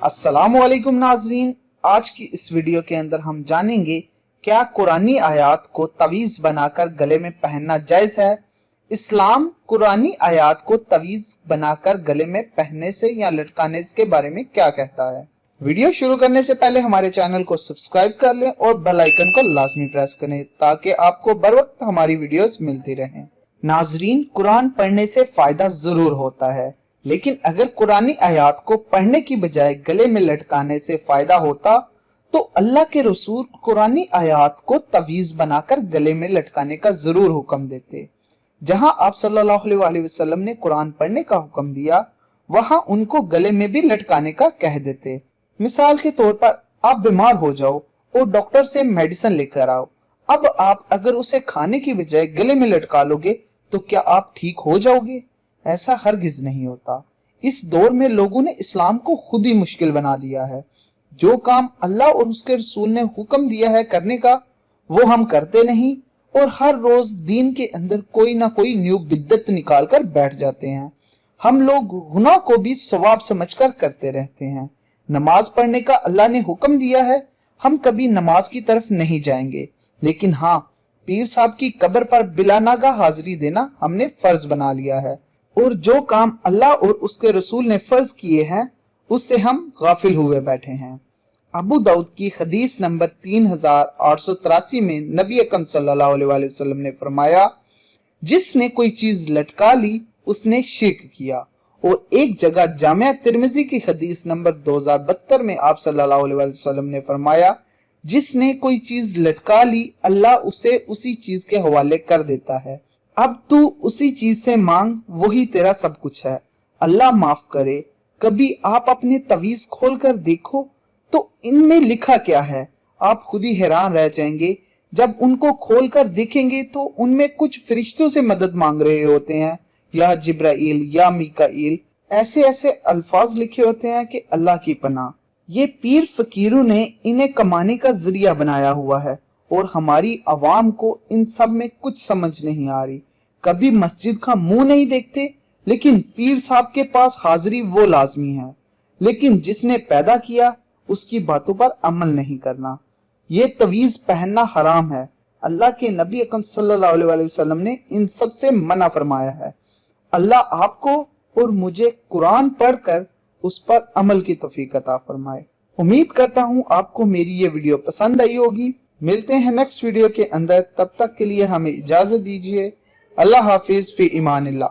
अस्सलामुअलैकुम नाजरीन, आज की इस वीडियो के अंदर हम जानेंगे क्या कुरानी आयात को तवीज बनाकर गले में पहनना जायज है। इस्लाम कुरानी आयात को तवीज बनाकर गले में पहनने से या लटकाने के बारे में क्या कहता है। वीडियो शुरू करने से पहले हमारे चैनल को सब्सक्राइब कर लें और बेल आइकन को लाजमी प्रेस करें ताकि आपको बर वक्त हमारी वीडियोस मिलती रहें। नाजरीन, कुरान पढ़ने से फायदा जरूर होता है, लेकिन अगर कुरानी आयात को पढ़ने की बजाय गले में लटकाने से फायदा होता तो अल्लाह के रसूल कुरानी आयात को तवीज बनाकर गले में लटकाने का जरूर हुक्म देते। जहां आप सल्लल्लाहु अलैहि वसल्लम ने कुरान पढ़ने का हुक्म दिया, वहां उनको गले में भी लटकाने का कह देते। मिसाल के तौर पर आप बीमार हो जाओ और डॉक्टर से मेडिसिन लेकर आओ। अब आप अगर उसे खाने की बजाय गले में लटका लोगे तो क्या आप ठीक हो जाओगे? ऐसा हरगिज नहीं होता। इस दौर में लोगों ने इस्लाम को खुद ही मुश्किल बना दिया है। जो काम अल्लाह और उसके रसूल ने हुक्म दिया है करने का, वो हम करते नहीं और हर रोज दीन के अंदर कोई ना कोई न्यू बिद्दत निकाल कर बैठ जाते हैं। हम लोग गुनाह को भी सवाब समझकर करते रहते हैं। नमाज पढ़ने का अल्लाह ने हुक्म दिया है, हम कभी नमाज की तरफ नहीं जाएंगे, लेकिन हाँ, पीर साहब की कब्र पर बिलानागा हाजिरी देना हमने फर्ज बना लिया है और जो काम अल्लाह और उसके रसूल ने फर्ज किए हैं उससे हम गाफिल हुए बैठे हैं। अबू दाऊद की हदीस नंबर 3883 में नबी अकरम सल्लल्लाहु अलैहि वसल्लम ने फरमाया, जिसने कोई चीज लटका ली उसने शिर्क किया। और एक जगह जामिया तिर्मिजी की हदीस नंबर 2072 में आप सल्लल्लाहु अलैहि वसल्लम ने फरमाया, जिसने कोई चीज लटका ली अल्लाह उसे उसी चीज के हवाले कर देता है। अब तू उसी चीज से मांग, वही तेरा सब कुछ है। अल्लाह माफ करे। कभी आप अपने तवीज खोल कर देखो तो इनमें लिखा क्या है, आप खुद ही हैरान रह जाएंगे। जब उनको खोल कर देखेंगे तो उनमें कुछ फरिश्तों से मदद मांग रहे होते हैं, या जिब्राइल या मीकाईल, ऐसे ऐसे अल्फाज लिखे होते हैं कि अल्लाह की पनाह। ये पीर फकीरों ने इन्हें कमाने का जरिया बनाया हुआ है और हमारी आवाम को इन सब में कुछ समझ नहीं आ रही। कभी मस्जिद का मुंह नहीं देखते, लेकिन पीर साहब के पास हाजिरी वो लाजमी है, लेकिन जिसने पैदा किया उसकी बातों पर अमल नहीं करना। ये तवीज पहनना हराम है। अल्लाह के नबी अकरम सल्लल्लाहु अलैहि वसल्लम ने इन सब से मना फरमाया है। अल्लाह आपको और मुझे कुरान पढ़कर उस पर अमल की तौफीक अता फरमाए। उम्मीद करता हूँ आपको मेरी ये वीडियो पसंद आई होगी। मिलते हैं नेक्स्ट वीडियो के अंदर, तब तक के लिए हमें इजाजत दीजिए। अल्लाह हाफिज, फी ईमानिल्लाह।